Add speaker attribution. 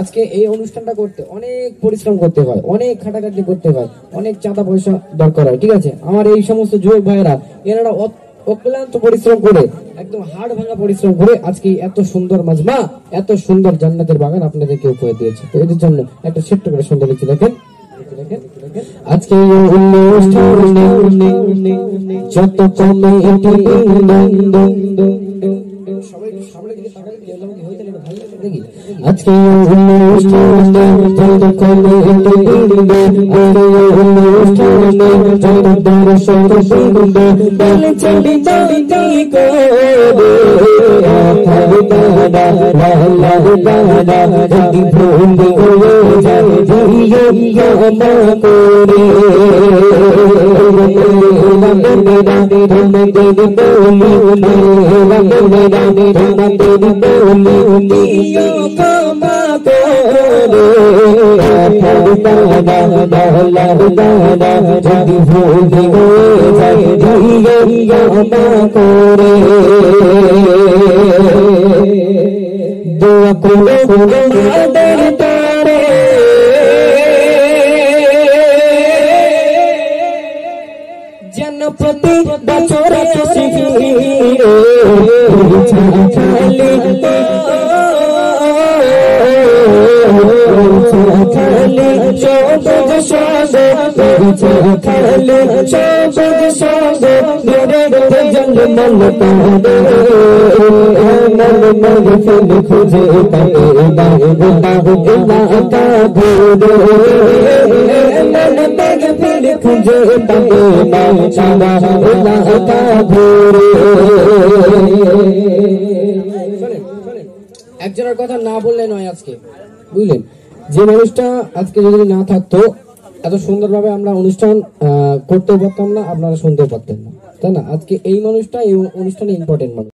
Speaker 1: আজকে এই অনুষ্ঠানটা করতে অনেক পরিশ্রম করতে হয়, অনেক খাটাখাটি করতে হয়, অনেক চাঁদা পয়সা দরকার হয়, ঠিক আছে। আমার এই সমস্ত যুবক ভাইয়েরা এনারা অক্লান্ত পরিশ্রম করে, একদম হাড় ভাঙা পরিশ্রম করে আজকে এত সুন্দর মাজমা, এত সুন্দর জান্নাতের বাগান আপনাদেরকে উপহার দিয়েছে। তো এদের জন্য একটা ছোট্ট করে সুন্দর লিখে দেখেন। আজকে যত কমে আজকে जनपति बचोरे একজনের কথা না বললে নয় আজকে, বুঝলেন? যে মানুষটা আজকে যদি না থাকতো এত সুন্দরভাবে আমরা অনুষ্ঠান করতে পারতাম না, আপনারা শুনতে পারতেন না, তাই না? আজকে এই মানুষটা এই অনুষ্ঠানে ইম্পর্টেন্ট মানুষ।